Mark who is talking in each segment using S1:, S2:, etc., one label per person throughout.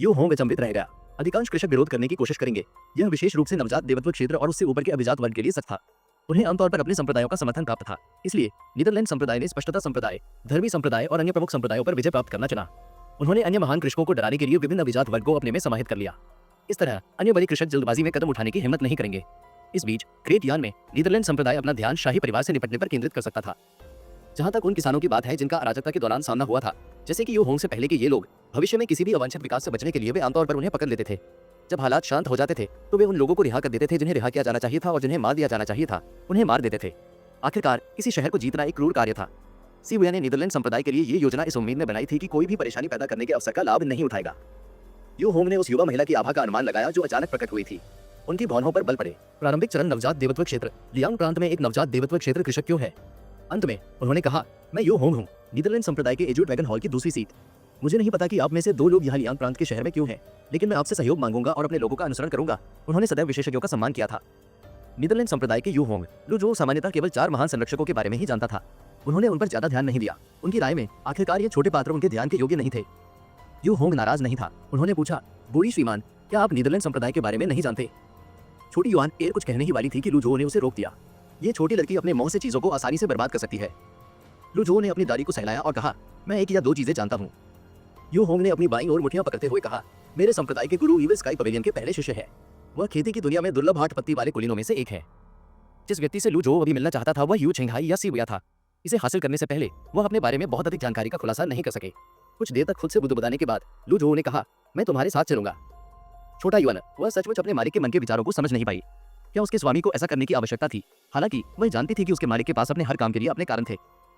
S1: You Hong अचंभित रह गया। अधिकांश कृषक विरोध करने की कोशिश करेंगे। यह विशेष रूप से नवजात देवत्व क्षेत्र और उससे ऊपर के अभिजात वर्ग के लिए सच था। उन्हें आमतौर पर अपने संप्रदायों का समर्थन प्राप्त था। इसलिए नीदरलैंड संप्रदाय ने स्पष्टता संप्रदाय, धर्मी संप्रदाय और अन्य प्रमुख संप्रदायों पर विजय प्राप्त करना चुना। उन्होंने अन्य महान कृषकों को डराने के लिए विभिन्न अभिजात वर्ग को अपने में समाहित कर लिया। इस तरह अन्य बड़े कृषक जल्दबाजी में कदम उठाने की हिम्मत नहीं करेंगे। इस बीच ग्रेट यान में नीदरलैंड संप्रदाय अपना ध्यान शाही परिवार से निपटने पर केंद्रित कर सकता था। जहां तक उन किसानों की बात है जिनका अराजकता के दौरान सामना हुआ था, जैसे कि यू होंग से पहले के ये लोग, भविष्य में किसी भी अवांछित विकास से बचने के लिए वे आमतौर पर उन्हें पकड़ लेते थे। जब हालात शांत हो जाते थे तो वे उन लोगों को रिहा कर देते थे जिन्हें रिहा किया जाना चाहिए था, और जिन्हें मार दिया जाना चाहिए था उन्हें मार देते थे। आखिरकार किसी शहर को जीतना एक क्रूर कार्य था। शिबुया ने नीदरलैंड संप्रदाय के लिए ये योजना इस उम्मीद में बनाई थी कि कोई भी परेशानी पैदा करने के अवसर का लाभ नहीं उठाएगा। यू होंग ने उस युवा महिला की आभा का अनुमान लगाया जो अचानक प्रकट हुई थी। उनकी भौहों पर बल पड़े। प्रारंभिक चरण नवजात देवत्व क्षेत्र। लियांग प्रांत में एक नवजात देवत्व क्षेत्र कृषक क्यों है? अंत में उन्होंने कहा, मैं यू होंग हूँ, नीदरलैंड संप्रदाय के एजू ड्रैगन हॉल की दूसरी सीट। मुझे नहीं पता कि आप में से 2 लोग यहाँ लियांग प्रांत के शहर में क्यों हैं, लेकिन मैं आपसे सहयोग मांगूंगा और अपने लोगों का अनुसरण करूंगा। उन्होंने सदैव विशेषज्ञों का सम्मान किया था। नीदरलैंड संप्रदाय के यू होंग लू जो सामान्यतः केवल 4 महान संरक्षकों के बारे में ही जानता था। उन्होंने उन पर ज्यादा ध्यान नहीं दिया। उनकी राय में आखिरकार ये छोटे पात्र उनके ध्यान के योग्य नहीं थे। यू होंग नाराज नहीं था। उन्होंने पूछा, बूढ़ी श्रीमान, क्या आप नीदरलैंड संप्रदाय के बारे में नहीं जानते? छोटी युआन एयर कुछ कहने ही वाली थी कि लू जो ने उसे रोक दिया। ये छोटी लड़की अपने मुंह से चीजों को आसानी से बर्बाद कर सकती है। लू जो ने अपनी दाढ़ी को सहलाया और कहा, मैं 1 या 2 चीजें जानता हूँ। यू होंग ने अपनी बाईं ओर मुठ्ठियां पकड़ते हुए कहा, मेरे संप्रदाय के गुरु ईविल स्काई पवेलियन के पहले शिष्य है। वह खेती की दुनिया में दुर्लभ हाट पत्ती वाले कुलीनों में से एक है। जिस व्यक्ति से लू जो अभी मिलना चाहता था वह यू छेंगहाई या शिबुया था। इसे हासिल करने से पहले वह अपने बारे में बहुत अधिक जानकारी का खुलासा नहीं कर सके। कुछ देर तक खुद से बुदबुदाने के बाद लू जो ने कहा, मैं तुम्हारे साथ चलूंगा। छोटा युवान, वह सचमुच अपने मालिक के मन के विचारों को समझ नहीं पाई। क्या उसके स्वामी को ऐसा करने की आवश्यकता थी? हालांकि वह जानती थी कि उसके मालिक के पास अपने हर काम के लिए अपने कारण थे।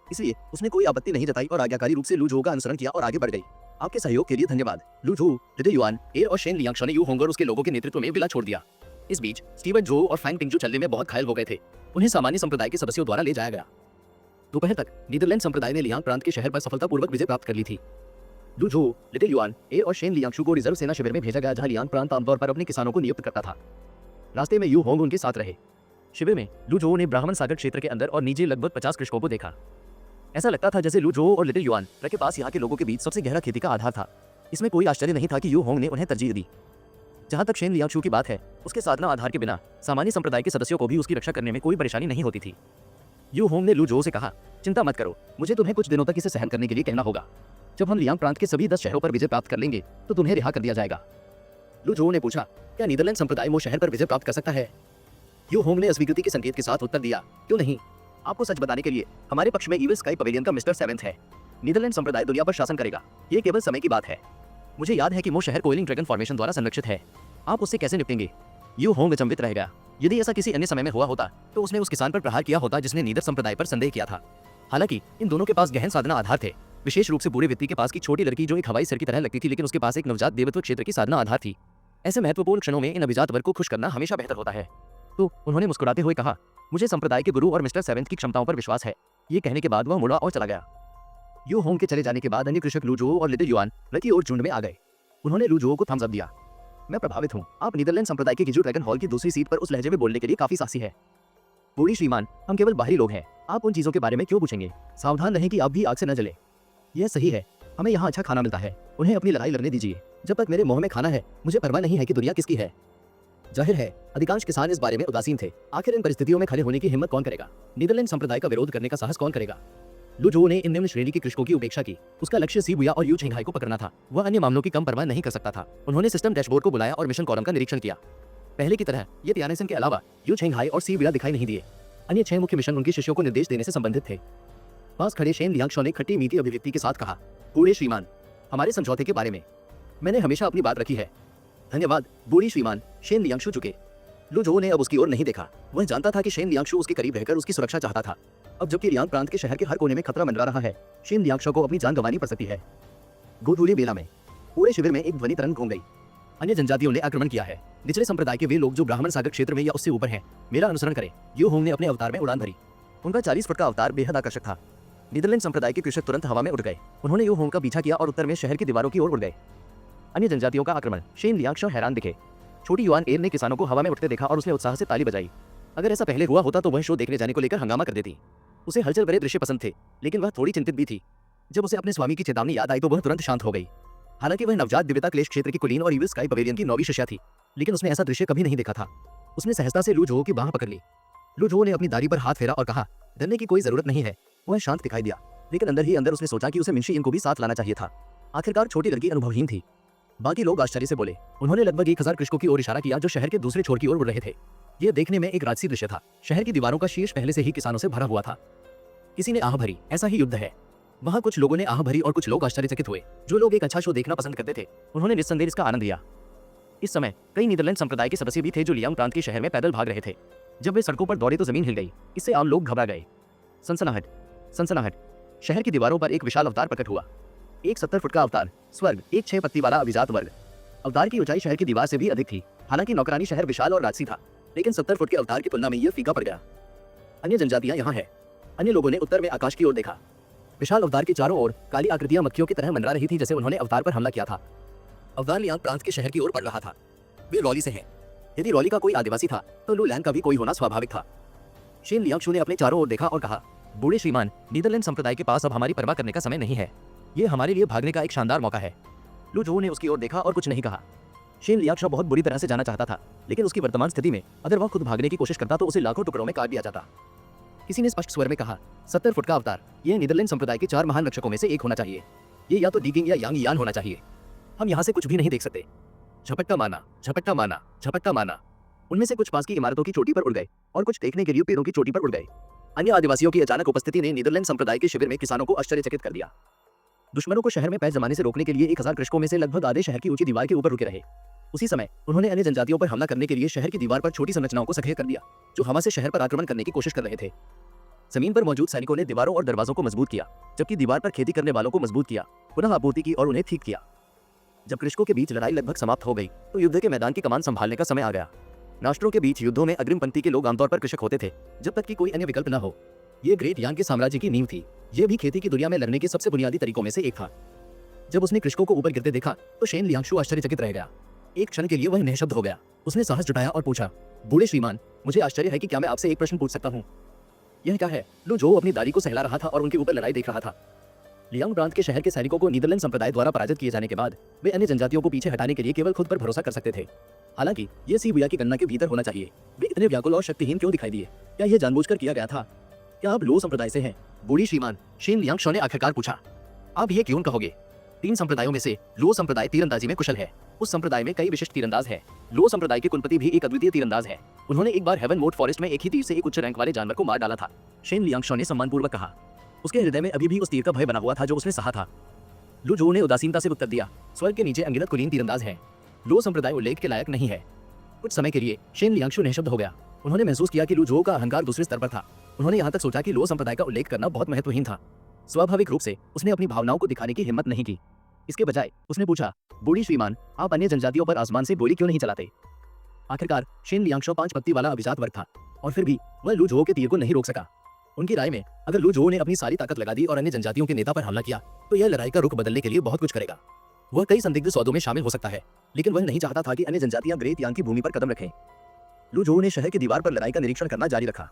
S1: इसलिए उसने कोई आपत्ति नहीं जताई और आज्ञाकारी रूप से लू जो का अनुसरण किया और आगे बढ़ गई। आपके सहयोग के लिए धन्यवाद। लू जो, लिटिल युआन, एयर और शेन लियांगशॉ ने यू होंग और उसके लोगों के नेतृत्व में विला छोड़ दिया। इस बीच स्टीवन जो और फैंग टिंगजू चलने में बहुत घायल हो गए थे। उन्हें सामान्य संप्रदाय के सदस्यों द्वारा ले जाया गया। दोपहर तक नीदरलैंड संप्रदाय ने लियांग प्रांत के शहर पर सफलतापूर्वक विजय प्राप्त कर ली थी। लू जो, लिटिल युआन, एयर और शेन लियांगशू को रिजर्व सेना शिविर में भेजा गया जहां लियांग प्रांत आमतौर पर अपने किसानों को नियुक्त करता था। रास्ते में यू होंग उनके साथ रहे। शिविर में लू जो ने ब्राह्मण सागर क्षेत्र के अंदर और नीचे लगभग 50 कृषकों को देखा। ऐसा लगता था जैसे लू जो और लिटिल युआन के पास यहाँ के लोगों के बीच सबसे गहरा खेती का आधार था। इसमें कोई आश्चर्य नहीं था कि यू होंग ने उन्हें तरजीह दी। जहां तक शेन लियांगशू की बात है, उसके साधना आधार के बिना सामान्य संप्रदाय के सदस्यों को भी उसकी रक्षा करने में कोई परेशानी नहीं होती थी। यू होंग ने लू जो से कहा, चिंता मत करो, मुझे तुम्हें कुछ दिनों तक इसे सहन करने के लिए कहना होगा। जब हम लियांग प्रांत के सभी 10 शहरों पर विजय प्राप्त कर लेंगे तो तुम्हें रिहा कर दिया जाएगा। लू जो ने पूछा, क्या नीदरलैंड संप्रदाय मो शहर पर विजय प्राप्त कर सकता है? यू होंग ने अस्वीकृति के संकेत के साथ उत्तर दिया, क्यों नहीं। आपको सच बताने के लिए हमारे पक्ष में ईविल स्काई पवेलियन का मिस्टर 7 है। नीदरलैंड संप्रदाय दुनिया पर शासन करेगा, ये केवल समय की बात है। मुझे याद है कि मो शहर कोइलिंग ड्रैगन फॉर्मेशन द्वारा संरक्षित है। आप उससे कैसे निपटेंगे? यू होंग अचंभित रह गया। यदि ऐसा किसी अन्य समय में हुआ होता तो उसने उस किसान पर प्रहार किया होता जिसने नीदर संप्रदाय पर संदेह किया था। हालांकि इन दोनों के पास गहन साधना आधार थे, विशेष रूप से बूढ़े व्यक्ति के पास की छोटी लड़की जो एक हवाई सर की तरह लगती थी, लेकिन उसके पास एक नवजात देवत्व क्षेत्र की साधना आधार थी। ऐसे महत्वपूर्ण क्षणों में इन अभिजात वर्ग को खुश करना हमेशा बेहतर होता है। तो उन्होंने मुस्कुराते हुए कहा, मुझे संप्रदाय के गुरु और मिस्टर 7 की क्षमताओं पर विश्वास है। ये कहने के बाद वह मुड़ा और चला गया। यू होंग के चले जाने के बाद अन्य कृषक लू जो और लिटिल युआन की ओर झुंड में आ गए। उन्होंने लू जो को थम्स अप दिया। मैं प्रभावित हूँ, आप नीदरलैंड संप्रदाय के गिजू ड्रैगन हॉल की दूसरी सीट पर उस लहजे में बोलने के लिए काफी साहसी है। बूढ़ी श्रीमान, हम केवल बाहरी लोग हैं, आप उन चीजों के बारे में क्यों पूछेंगे? सावधान रहें कि आप भी आग से न जले। यह सही है, हमें यहाँ अच्छा खाना मिलता है, उन्हें अपनी लड़ाई लड़ने दीजिए। जब तक मेरे मुंह में खाना है मुझे परवाह नहीं है कि दुनिया किसकी है। जाहिर है अधिकांश किसान इस बारे में उदासीन थे। आखिर इन परिस्थितियों में खड़े होने की हिम्मत कौन करेगा? नीदरलैंड संप्रदाय का विरोध करने का साहस कौन करेगा? लू जो ने इन निम्न श्रेणी के कृषकों की उपेक्षा की। उसका लक्ष्य शिबुया और यू छेंगहाई को पकड़ना था। वह अन्य मामलों की कम परवाह नहीं कर सकता था। उन्होंने सिस्टम डैशबोर्ड को बुलाया और मिशन कॉलम का निरीक्षण किया। पहले की तरह ये तियानेसन के अलावा यू छेंगहाई और शिबुया दिखाई नहीं दिए। अन्य 6 मुख्य मिशन उनके शिष्यों को निर्देश देने से संबंधित थे। पास खड़े शेन लियांगशॉ ने खट्टी मीठी अभिव्यक्ति के साथ कहा, बूढ़े श्रीमान, हमारे समझौते के बारे में मैंने हमेशा अपनी बात रखी है। धन्यवाद बूढ़ी श्रीमान। शेन लियांगशू चुके। लू जो ने अब उसकी ओर नहीं देखा। वह जानता था कि शेन लियांगशू उसके करीब रहकर उसकी सुरक्षा चाहता था। अब जबकि लियांग प्रांत के शहर के हर कोने में खतरा मंडरा रहा है, शेन लियांगशॉ को अपनी जान गंवानी पड़ सकती है। गोधूली बेला में पूरे शिविर में एक ध्वनि तरंग घूम गई। अन्य जनजातियों ने आक्रमण किया है। निचले संप्रदाय के वे लोग जो ब्राह्मण सागर क्षेत्र में या उससे ऊपर हैं, मेरा अनुसरण करें। यू होंग ने अपने अवतार में उड़ान भरी। उनका 40 फुट का अवतार बेहद आकर्षक था। नीदरलैंड संप्रदाय के कृषक तुरंत हवा में उड़ गए। उन्होंने यू होंग का पीछा किया और उत्तर में शहर की दीवारों की ओर उड़ गए। अन्य जनजातियों का आक्रमण। शेन लियांगशॉ हैरान दिखे। छोटी युआन एयर ने किसानों को हवा में उठते देखा और उसने उत्साह से ताली बजाई। अगर ऐसा पहले हुआ होता तो वह शो देखने जाने को लेकर हंगामा कर देती। उसे हलचल भरे दृश्य पसंद थे, लेकिन वह थोड़ी चिंतित भी थी। जब उसे अपने स्वामी की चेतावनी याद आई तो वह तुरंत शांत हो गई। हालांकि वह नवजात दिव्यता क्लेश क्षेत्र की कुलीन और ईविल स्काई पवेलियन की 9वीं शिष्या थी, लेकिन उसने ऐसा दृश्य कभी नहीं देखा था। उसने सहजता से लू जोहो की बाह पकड़ ली। लू जोहो ने अपनी दाढ़ी पर हाथ फेरा और कहा, डरने की कोई जरूरत नहीं है। वह शांत दिखाई दिया, लेकिन अंदर ही अंदर उसने सोचा कि उसे मिन्शी को भी साथ लाना चाहिए था। आखिरकार छोटी लड़की अनुभवहीन थी। बाकी लोग आश्चर्य से बोले। उन्होंने लगभग 1000 कृषकों की ओर इशारा किया जो शहर के दूसरे छोर की ओर उड़ रहे थे। यह देखने में एक राजसी दृश्य था। शहर की दीवारों का शीर्ष पहले से ही किसानों से भरा हुआ था। किसी ने आह भरी, ऐसा ही युद्ध है। वहां कुछ लोगों ने आह भरी और कुछ लोग आश्चर्यचकित हुए। जो लोग एक अच्छा शो देखना पसंद करते थे, उन्होंने निस्संदेह इसका आनंद लिया। इस समय कई नीदरलैंड संप्रदाय के सदस्य भी थे जो लियांग प्रांत के शहर में पैदल भाग रहे थे। जब वे सड़कों पर दौड़े तो जमीन हिल गई। इससे आम लोग घबरा गए। सनसनाहट, सनसनाहट। शहर की दीवारों पर एक विशाल अवतार प्रकट हुआ। एक 70 फुट का अवतार, स्वर्ग, एक 6 पत्ती वाला अभिजात वर्ग। अवतार की ऊंचाई शहर की दीवार से भी अधिक थी। हालांकि नौकरानी शहर विशाल और राजसी था, लेकिन 70 फुट के अवतार की तुलना में यह फीका पड़ गया। अन्य जनजातियां यहाँ है। अन्य लोगों ने उत्तर में आकाश की ओर देखा। विशाल अवतार के चारों ओर काली आकृतियां मक्खियों की तरह मंडरा रही थी, जैसे उन्होंने अवतार पर हमला किया था। अवतार लियांग प्रांत के शहर की ओर बढ़ रहा था। वे रॉली से हैं। यदि रॉली का कोई आदिवासी था तो लू लैंग का भी कोई होना स्वाभाविक था। शेन लियांगशु ने अपने चारों ओर देखा और कहा, बूढ़े श्रीमान, नीदरलैंड संप्रदाय के पास अब हमारी परवाह करने का समय नहीं है। ये हमारे लिए भागने का एक शानदार मौका है। लू जोहो ने उसकी ओर देखा और कुछ नहीं कहा। शेन लियांगशु बहुत बुरी तरह से जाना चाहता था, लेकिन उसकी वर्तमान स्थिति में अगर वह खुद भागने की कोशिश करता तो उसे लाखों टुकड़ों में काट दिया जाता। किसी ने स्पष्ट स्वर में कहा, 70 फुट का अवतार, यह नीदरलैंड संप्रदाय के 4 महान रक्षकों में से एक होना चाहिए। ये या तो डीगिंग या यांग यान होना चाहिए। हम यहाँ से कुछ भी नहीं देख सकते। झपट्टा मारना, झपट्टा मारना, झपट्टा मारना। उनमें से कुछ पास की इमारतों की चोटी पर उड़ गए और कुछ देखने के लिए पेड़ों की चोटी पर उड़ गए। अन्य आदिवासियों की अचानक उपस्थिति ने नीदरलैंड संप्रदाय के शिविर में किसानों को आश्चर्यचकित कर दिया। दुश्मनों को शहर में पैर जमाने से रोकने के लिए 1000 कृषकों में से लगभग आधे शहर की ऊंची दीवार के ऊपर रुके रहे। उसी समय उन्होंने अन्य जनजातियों पर हमला करने के लिए शहर की दीवार पर छोटी संरचनाओं को सक्रिय कर दिया, जो हवा से शहर पर आक्रमण करने की कोशिश कर रहे थे। जमीन पर मौजूद सैनिकों ने दीवारों और दरवाजों को मजबूत किया, जबकि दीवार पर खेती करने वालों को मजबूत किया, पुनः आपूर्ति की और उन्हें ठीक किया। जब कृषकों के बीच लड़ाई लगभग समाप्त हो गई तो युद्ध के मैदान की कमान संभालने का समय आ गया। राष्ट्रों के बीच युद्धों में अग्रिम पंक्ति के लोग आमतौर पर कृषक होते थे, जब तक कि कोई अन्य विकल्प न हो। ये ग्रेट यांग के साम्राज्य की नींव थी। ये भी खेती की दुनिया में लड़ने के सबसे बुनियादी तरीकों में से एक था। जब उसने कृषकों को ऊपर गिरते देखा तो शेन लियांगशु आश्चर्यचकित रह गया। एक क्षण के लिए वह निःशब्द हो गया। उसने साहस जुटाया और पूछा, बूढ़े श्रीमान, मुझे आश्चर्य है कि क्या मैं आपसे एक प्रश्न पूछ सकता हूँ? यह क्या है? लू जोहो अपनी दाढ़ी को सहला रहा था और उनके ऊपर लड़ाई देख रहा था। लियांग प्रांत के शहर के सैनिकों को नीदरलैंड संप्रदाय द्वारा पराजित किए जाने के बाद वे अन्य जनजातियों को पीछे हटाने के लिए केवल खुद पर भरोसा कर सकते थे। हालांकि यह सीबुया की गणना के भीतर होना चाहिए। वे इतने व्याकुल और शक्तिहीन क्यों दिखाई दिए? क्या यह जानबूझकर किया गया था? क्या आप लो संप्रदाय से हैं? बूढ़ी श्रीमान, शेन लियांगशु ने आखिरकार पूछा। आप ये क्यों कहोगे? 3 संप्रदायों में से लो संप्रदाय तीरंदाजी में कुशल है। उस संप्रदाय में कई विशिष्ट तीरंदाज हैं। लो संप्रदाय के कुलपति भी एक अद्वितीय तीरंदाज है। उन्होंने एक बार हेवन मोड फॉरेस्ट में एक ही तीर से एक उच्च रैंक वाले जानवर को मार डाला था। शेन लियांगशु ने सम्मानपूर्वक कहा। उसके हृदय में अभी भी उस तीर का भय बना हुआ था जो उसने सहा था। लू जोहो ने उदासीनता से उत्तर दिया, स्वर्ग के नीचे अनगिनत कुलीन तीरंदाज हैं। लो संप्रदाय उल्लेख के लायक नहीं है। कुछ समय के लिए शेन लियांगशु निःशब्द हो गया। उन्होंने महसूस किया कि लू जोहो का अहंकार दूसरे स्तर पर था। उन्होंने यहाँ तक सोचा कि लो संप्रदाय का उल्लेख करना बहुत महत्वहीन था। स्वाभाविक रूप से उसने अपनी भावनाओं को दिखाने की हिम्मत नहीं की। इसके बजाय उसने पूछा, बूढ़ी श्रीमान, आप अन्य जनजातियों पर आसमान से गोली क्यों नहीं चलाते? आखिरकार शेन लियांगशु 5 पत्ती वाला अभिजात वर्ग था, और फिर भी वह लू जोहो के तीर को नहीं रोक सका। उनकी राय में अगर लू जोहो ने अपनी सारी ताकत लगा दी और अन्य जनजातियों के नेता पर हमला किया तो यह लड़ाई का रुख बदलने के लिए बहुत कुछ करेगा। वह कई संदिग्ध सौदों में शामिल हो सकता है, लेकिन वह नहीं चाहता था कि अन्य जनजातियां ग्रेट यांग की भूमि पर कदम रखें। लू जोहो ने शहर की दीवार पर लड़ाई का निरीक्षण करना जारी रखा।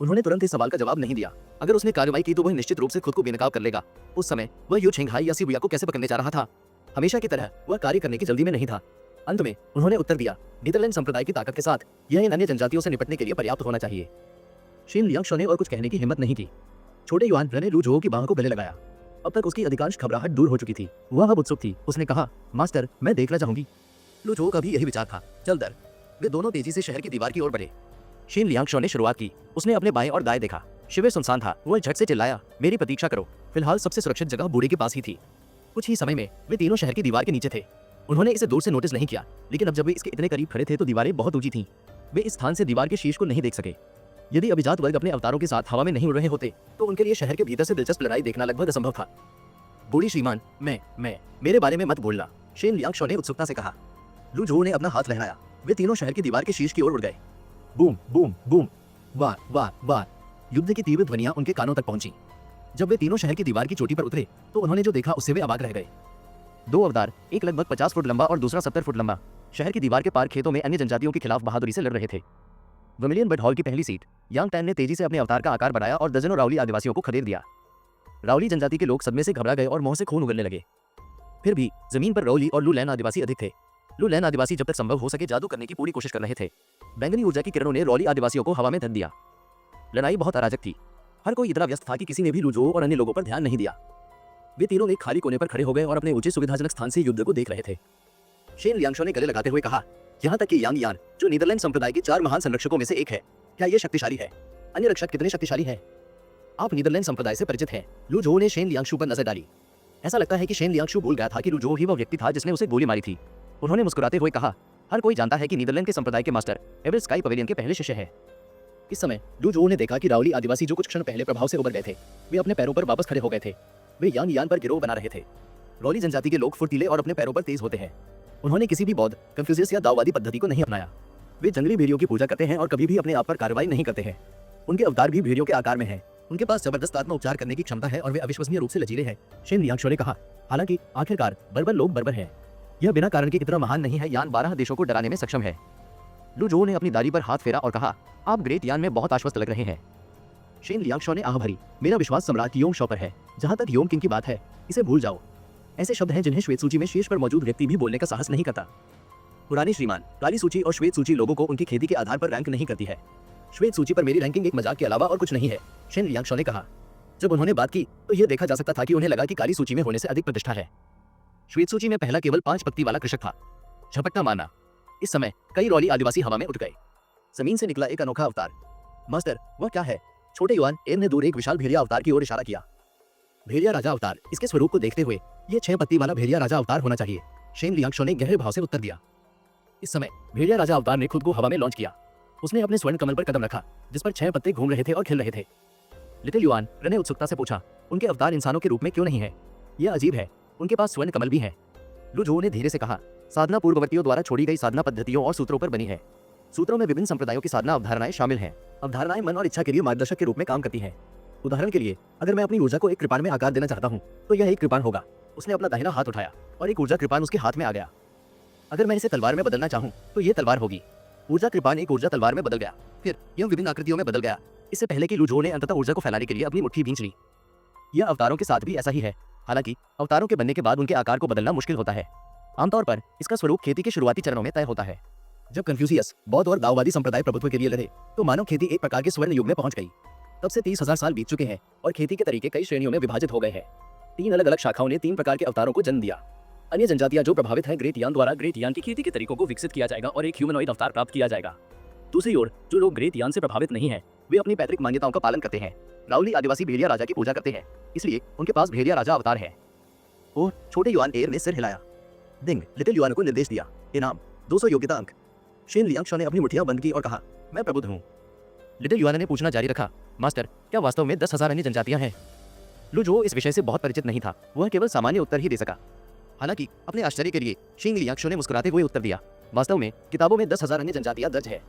S1: उन्होंने तुरंत इस सवाल का जवाब नहीं दिया। अगर उसने कार्रवाई की तो वह निश्चित रूप से खुद को बेनकाब कर लेगा। उस समय वह यू छेंगहाई या सीबुया को कैसे पकड़ने जा रहा था? हमेशा की तरह वह कार्य करने की जल्दी में नहीं था। अंत में उन्होंने उत्तर दिया, नीदरलैंड संप्रदाय की ताकत के साथ यह इन अन्य जनजातियों से निपटने के लिए पर्याप्त होना चाहिए। शेन लियांगशु ने और कुछ कहने की हिम्मत नहीं की। छोटे युआन ने लू जोहो की बाहों को गले लगाया। अब तक उसकी अधिकांश घबराहट दूर हो चुकी थी। वह अब उत्सुक थी। उसने कहा, मास्टर, मैं देखना चाहूंगी। लू जोहो का भी यही विचार था। चल दर। वे दोनों तेजी से शहर की दीवार की ओर बढ़े। शेन लियांगशु ने शुरुआत की। उसने अपने बाएं और दाएं देखा। शिविर सुनसान था। वह झट से चिल्लाया, मेरी प्रतीक्षा करो। फिलहाल सबसे सुरक्षित जगह बूढ़े के पास ही थी। कुछ ही समय में वे तीनों शहर की दीवार के नीचे थे। उन्होंने इसे दूर से नोटिस नहीं किया, लेकिन अब जब वे इसके इतने करीब खड़े थे तो दीवारें बहुत ऊंची थीं। वे इस स्थान से दीवार के शीर्ष को नहीं देख सके। यदि अभिजात वर्ग अपने अवतारों के साथ हवा में नहीं उड़ रहे होते तो उनके लिए शहर के भीतर से दिलचस्प लड़ाई देखना लगभग असंभव था। बूढ़ी श्रीमान, मैं मेरे बारे में मत बोलना, शेन लियांगशु ने उत्सुकता से कहा। लू जोहो ने अपना हाथ लहराया। वे तीनों शहर की दीवार के शीर्ष की ओर उड़ गए। बूम बूम बूम, वाह वाह वाह। युद्ध की तीव्र ध्वनियां उनके कानों तक पहुंची। जब वे तीनों शहर की दीवार की चोटी पर उतरे तो उन्होंने जो देखा उससे वे अवाक रह गए। 2 अवतार, एक लगभग 50 फुट लंबा और दूसरा 70 फुट लंबा, शहर की दीवार के पार खेतों में अन्य जनजातियों के खिलाफ बहादुरी से लड़ रहे थे। वर्मिलियन बट हॉल की पहली सीट, यांग टैन ने तेजी से अपने अवतार का आकार बढ़ाया और दर्जनों राउली आदिवासियों को खदेड़ दिया। राउली जनजाति के लोग सदमे से घबरा गए और मुंह से खून उगलने लगे। फिर भी जमीन पर रौली और लू लैन आदिवासी अधिक थे। लू लैन आदिवासी जब तक संभव हो सके जादू करने की पूरी कोशिश कर रहे थे। बैंगनी ऊर्जा की किरणों ने रौली आदिवासियों को हवा में धन दिया। लड़ाई बहुत अराजक थी। हर कोई इतना व्यस्त था कि किसी ने भी लुजो और अन्य लोगों पर ध्यान नहीं दिया। वे तीनों एक खाली कोने पर खड़े हो गए और अपने ऊंचे सुविधाजनक स्थान से युद्ध को देख रहे थे। शेन लियांगशो ने गले लगाते हुए कहा, यहाँ तक कि यांग यान जो नीदरलैंड संप्रदाय के 4 महान संरक्षकों में से एक है, क्या यह शक्तिशाली है? अन्य रक्षक कितने शक्तिशाली हैं? आप नीदरलैंड संप्रदाय से परिचित हैं। लू जो ने शेन लियांगशु पर नजर डाली। ऐसा लगता है कि शेन लियांगशु भूल गया था कि लू जो ही वह व्यक्ति था जिसने उसे गोली मारी थी। उन्होंने मुस्कुराते हुए कहा, हर कोई जानता है कि नीदरलैंड के संप्रदाय के मास्टर एवर स्काई पवेलियन के पहले शिष्य है। इस समय लू जो ने देखा कि रावली आदिवासी जो कुछ क्षण पहले प्रभाव से उबर गए थे, वे अपने पैरों पर वापस खड़े हो गए थे। वे यांग यान पर गिरोह बना रहे थे। रौली जनजाति के लोग फुर्तीले और अपने पैरों पर तेज होते हैं। उन्होंने किसी भी बौद्ध, कंफ्यूशियस या दाववादी पद्धति को नहीं अपनाया। वे जंगली भेड़ियों की पूजा करते हैं और कभी भी अपने आप पर कार्रवाई नहीं करते हैं। उनके अवतार भी भेड़ियों के आकार में हैं। उनके पास जबरदस्त आत्म उपचार करने की क्षमता है और वे अविश्वसनीय रूप से लचीले हैं। शेन लियांगशो ने कहा, हालांकि आखिरकार बर्बर लोग बर्बर हैं। यह बिना कारण के इतना महान नहीं है। यान 12 देशों को डराने में सक्षम है। लू जो ने अपनी दाढ़ी पर हाथ फेरा और कहा, आप ग्रेट यान में बहुत आश्वस्त लग रहे हैं। शेन लियांगशो ने आह भरी, मेरा विश्वास सम्राट योंग शॉ पर है। जहां तक योंग किंग की बात है, इसे भूल जाओ। ऐसे शब्द हैं जिन्हें श्वेत सूची में शीर्ष पर मौजूद व्यक्ति भी बोलने का साहस नहीं करता। पुरानी श्रीमान, काली सूची और श्वेत सूची लोगों को उनकी खेती के आधार पर रैंक नहीं करती है। श्वेत सूची पर मेरी रैंकिंग एक मजाक के अलावा और कुछ नहीं है, शेन लियांगशो ने कहा। जब उन्होंने बात की तो यह देखा जा सकता था कि उन्हें लगा कि काली सूची में होने से अधिक प्रतिष्ठा है। श्वेत सूची में पहला केवल 5 पत्ती वाला कृषक था। झपटना मारना। इस समय कई रौली आदिवासी हवा में उठ गए। जमीन से निकला एक अनोखा अवतार। मास्टर, वह क्या है? छोटे युआन एर ने दूर एक विशाल भेड़िया अवतार की ओर इशारा किया। भेड़िया राजा अवतार। इसके स्वरूप को देखते हुए यह 6 पत्ती वाला भेड़िया राजा अवतार होना चाहिए, शेन लियांगशो ने गहरे भाव से उत्तर दिया। इस समय भेड़िया राजा अवतार ने खुद को हवा में लॉन्च किया। उसने अपने स्वर्ण कमल पर कदम रखा जिस पर 6 पत्ते घूम रहे थे और खिल रहे थे। लिटिल युआन ने उत्सुकता से पूछा, उनके अवतार इंसानों के रूप में क्यों नहीं है? यह अजीब है, उनके पास स्वर्ण कमल भी है। लू जो ने धीरे से कहा, साधना पूर्ववर्तियों द्वारा छोड़ी गई साधना पद्धतियों और सूत्रों पर बनी है। सूत्रों में विभिन्न संप्रदायों की साधना अवधारणाएं शामिल हैं। अवधारणाएं मन और इच्छा के लिए मार्गदर्शक के रूप में काम करती हैं। उदाहरण के लिए, अगर मैं अपनी ऊर्जा को एक कृपाण में आकार देना चाहता हूं, तो यह एक कृपाण होगा। उसने अपना दाहिना हाथ उठाया और एक ऊर्जा कृपाण उसके हाथ में आ गया। अगर मैं इसे तलवार में बदलना चाहूं, तो यह तलवार होगी। ऊर्जा कृपाण एक ऊर्जा तलवार में बदल गया। फिर यह विभिन्न आकृतियों में बदल गया, इससे पहले कि लू जो ने अंततः ऊर्जा को फैलाने के लिए अपनी मुट्ठी भींच ली। यह अवतारों के साथ भी ऐसा ही है। हालांकि अवतारों के बनने के बाद उनके आकार को बदलना मुश्किल होता है। आमतौर पर इसका स्वरूप खेती के शुरुआती चरणों में तय होता है। जब कन्फ्यूशियस, बौद्ध और दाववादी संप्रदाय प्रभुत्व के लिए लड़े, तो मानव खेती एक प्रकार के स्वर्ण युग में पहुंच गई। तब से 30,000 साल बीत चुके हैं और खेती के तरीके कई श्रेणियों में विभाजित हो गए हैं। 3 अलग अलग शाखाओं ने 3 प्रकार के अवतारों को जन्म दिया। अन्य जनजातियां जो प्रभावित हैं ग्रेट यान द्वारा, ग्रेट यान की खेती के तरीकों को विकसित किया जाएगा और एक ह्यूमनॉइड अवतार प्राप्त किया जाएगा। दूसरी ओर जो लोग ग्रेट यान से प्रभावित नहीं हैं, वे अपनी पैतृक मान्यताओं का पालन करते हैं। रावली आदिवासी भेड़िया राजा की पूजा करते हैं, इसलिए उनके पास भेड़िया राजा अवतार है। ओह, छोटे युआन एर ने सिर हिलाया। दिंग लिटिल युआन को निर्देश दिया, इनाम 200 योग्यता अंक। शेन लियांगशो ने अपनी मुठ्ठियां बंद की और कहा, मैं प्रबुद्ध हूँ। लिटिल युआन ने पूछना जारी रखा, मास्टर, क्या वास्तव में 10,000 अन्य जनजातियां हैं? लू जो इस विषय से बहुत परिचित नहीं था, वह केवल सामान्य उत्तर ही दे सका। हालांकि अपने आश्चर्य के लिए शेन लियांगशो ने मुस्कुराते हुए उत्तर दिया, वास्तव में किताबों में 10,000 अन्य जनजातियां दर्ज है।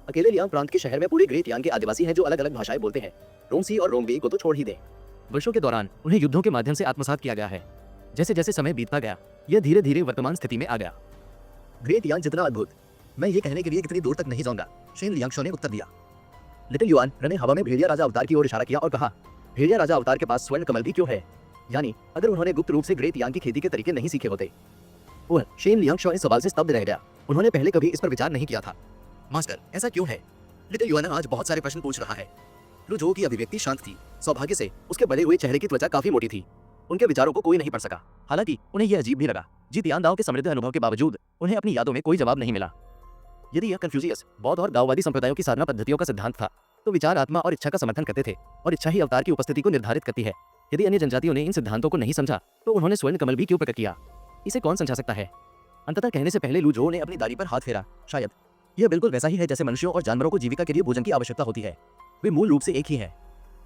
S1: अकेले लियांग प्रांत के शहर में पूरे ग्रेट यान के आदिवासी हैं जो अलग अलग भाषाएं बोलते हैं। रोंगसी और रोंगबी को तो छोड़ ही दे। वर्षों के दौरान उन्हें युद्धों के माध्यम से आत्मसात किया गया है। जैसे जैसे समय बीतता गया, यह धीरे धीरे वर्तमान स्थिति में आ गया। ग्रेट यान जितना अद्भुत, मैं ये कहने के लिए कितनी दूर तक नहीं जाऊंगा, शेन लियांगशो ने उत्तर दिया। लिटिल युआन ने हवा में भेड़िया राजा अवतार की ओर इशारा किया और कहा, भेड़िया राजा अवतार के पास स्वर्ण कमल भी क्यों है? यानी अगर उन्होंने गुप्त रूप से ग्रेट यान की खेती के तरीके नहीं सीखे होते। ओह, शेन लियांगशो इस सवाल से स्तब्ध रह गया। उन्होंने पहले कभी इस पर विचार नहीं किया था। मास्टर, ऐसा क्यों है? लिटिल युआन आज बहुत सारे प्रश्न पूछ रहा है। लू जो की अभिव्यक्ति शांत थी। सौभाग्य से उसके बड़े हुए चेहरे की त्वचा काफी मोटी थी। उनके विचारों को कोई नहीं पढ़ सका। हालांकि उन्हें यह अजीब भी लगा, जीत यान दाओ के समृद्ध अनुभव के बावजूद उन्हें अपनी यादों में कोई जवाब नहीं मिला। यदि यह कन्फ्यूशियस, बौद्ध और दाववादी संप्रदायों की साधना पद्धतियों का सिद्धांत था, तो विचार आत्मा और इच्छा का समर्थन करते थे और इच्छा ही अवतार की उपस्थिति को निर्धारित करती है। यदि अन्य जनजातियों ने इन सिद्धांतों को नहीं समझा, तो उन्होंने स्वर्ण कमल भी क्यों प्रकट किया? इसे कौन समझा सकता है? अंततः कहने से पहले लू जो ने अपनी दाढ़ी पर हाथ फेरा। शायद यह बिल्कुल वैसा ही है जैसे मनुष्यों और जानवरों को जीविका के लिए भोजन की आवश्यकता होती है। वे मूल रूप से एक ही है।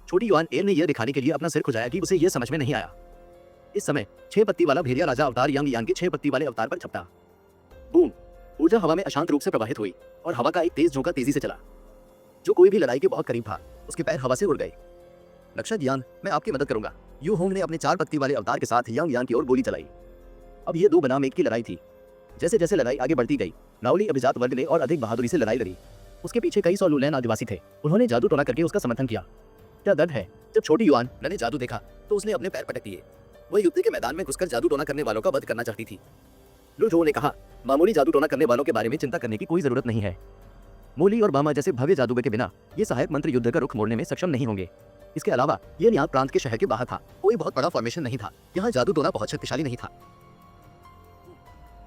S1: छोटी युआन एर ने यह दिखाने के लिए अपना सिर खुजाया कि उसे यह समझ में नहीं आया। इस समय 6 पत्ती वाला भेड़िया राजा अवतार यांग यान के 6 पत्ती वाले अवतार पर झपटा। बूम! ऊर्जा हवा में अशांत रूप से प्रवाहित हुई और हवा का एक तेज झोंका तेजी से चला। जो कोई भी लड़ाई के बहुत करीब था, उसके पैर हवा से उड़ गए। रक्षक यान, मैं आपकी मदद करूंगा। यू होंग ने अपने 4 पत्ती वाले अवतार के साथ यांग यान की ओर गोली चलाई। अब ये 2 बनाम 1 की लड़ाई थी। जैसे जैसे लड़ाई आगे बढ़ती गई, रावली अभिजात वर्ग ने और अधिक बहादुरी से लड़ाई लड़ी। उसके पीछे कई 100 लूलैन आदिवासी थे। उन्होंने जादू टोना करके उसका समर्थन किया। क्या दर्द है! जब छोटी युआन ने जादू देखा तो उसने अपने पैर पटक दिए। वह युद्ध के मैदान में घुसकर जादू टोना करने वालों का वध करना चाहती थी। लू झोउ ने कहा, मामूली जादू टोना करने वालों के बारे में चिंता करने की कोई जरूरत नहीं है। मोली और बामा जैसे भव्य जादूगर के बिना ये सहायक मंत्र युद्ध का रुख मोड़ने में सक्षम नहीं होंगे। इसके अलावा ये न्याल प्रांत के शहर के बाहर था, कोई बहुत बड़ा फॉर्मेशन नहीं था, यहाँ जादू टोना बहुत शक्तिशाली नहीं था।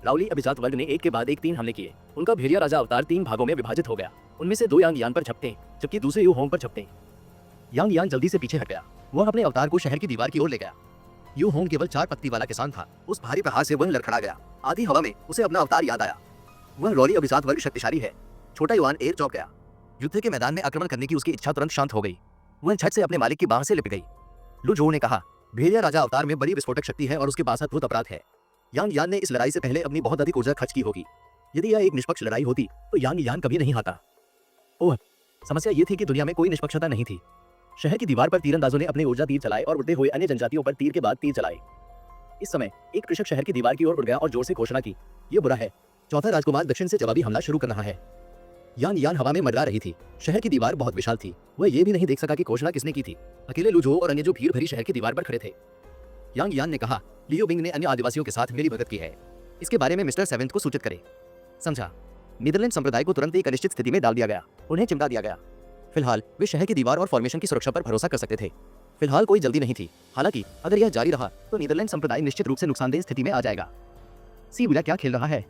S1: राउली अभिजात वर्ग ने एक के बाद एक 3 हमले किए। उनका भेड़िया राजा अवतार 3 भागों में विभाजित हो गया। उनमें से 2 यांग यान पर झपटे जबकि दूसरे यू होंग पर झपटे। यांग यान जल्दी से पीछे हट गया। वह अपने अवतार को शहर की दीवार की ओर ले गया। यू होंग केवल 4 पत्ती वाला किसान था। उस भारी प्रहार से वह लड़खड़ा गया। आधी हवा में उसे अपना अवतार याद आया। वह रॉली अभिजात वर्ग शक्तिशाली है। छोटा युआन एयर चौंक गया। युद्ध के मैदान में आक्रमण करने की उसकी इच्छा तुरंत शांत हो गई। वह झट से अपने मालिक की बाह से लिपट गई। लू झोउ ने कहा, भेड़िया राजा अवतार में बड़ी विस्फोटक शक्ति है और उसके पास अद्भुत अपराध है। यांग यान ने इस लड़ाई से पहले अपनी बहुत अधिक ऊर्जा खर्च की होगी। यदि यह एक निष्पक्ष लड़ाई होती तो यांग यान कभी नहीं हारता। ओह, समस्या ये थी कि दुनिया में कोई निष्पक्षता नहीं थी। शहर की दीवार पर तीरंदाजों ने अपने ऊर्जा तीर चलाए और उड़ते हुए अन्य जनजातियों पर तीर के बाद तीर चलाए। इस समय एक कृषक शहर की दीवार की ओर उड़ गया और जोर से घोषणा की, यह बुरा है, चौथा राजकुमार दक्षिण से जवाबी हमला शुरू कर रहा है। यांग यान हवा में मंडरा रही थी। शहर की दीवार बहुत विशाल थी। वह ये भी नहीं देख सका कि घोषणा किसने की थी। अकेले लू झोउ और अन्य जो भीड़ भरी शहर की दीवार पर खड़े थे। यांग यान ने कहा, लियो बिंग ने अन्य आदिवासियों के साथ मेरी मदद की है। इसके बारे में मिस्टर सेवेंथ को सूचित करें। समझा। नीदरलैंड संप्रदाय को तुरंत एक अनिश्चित स्थिति में डाल दिया गया। उन्हें चिमटा दिया गया। फिलहाल वे शहर की दीवार और फॉर्मेशन की सुरक्षा पर भरोसा कर सकते थे। फिलहाल कोई जल्दी नहीं थी। हालांकि अगर यह जारी रहा तो नीदरलैंड संप्रदाय निश्चित रूप से नुकसानदेह स्थिति में आ जाएगा। सी विला क्या खेल रहा है?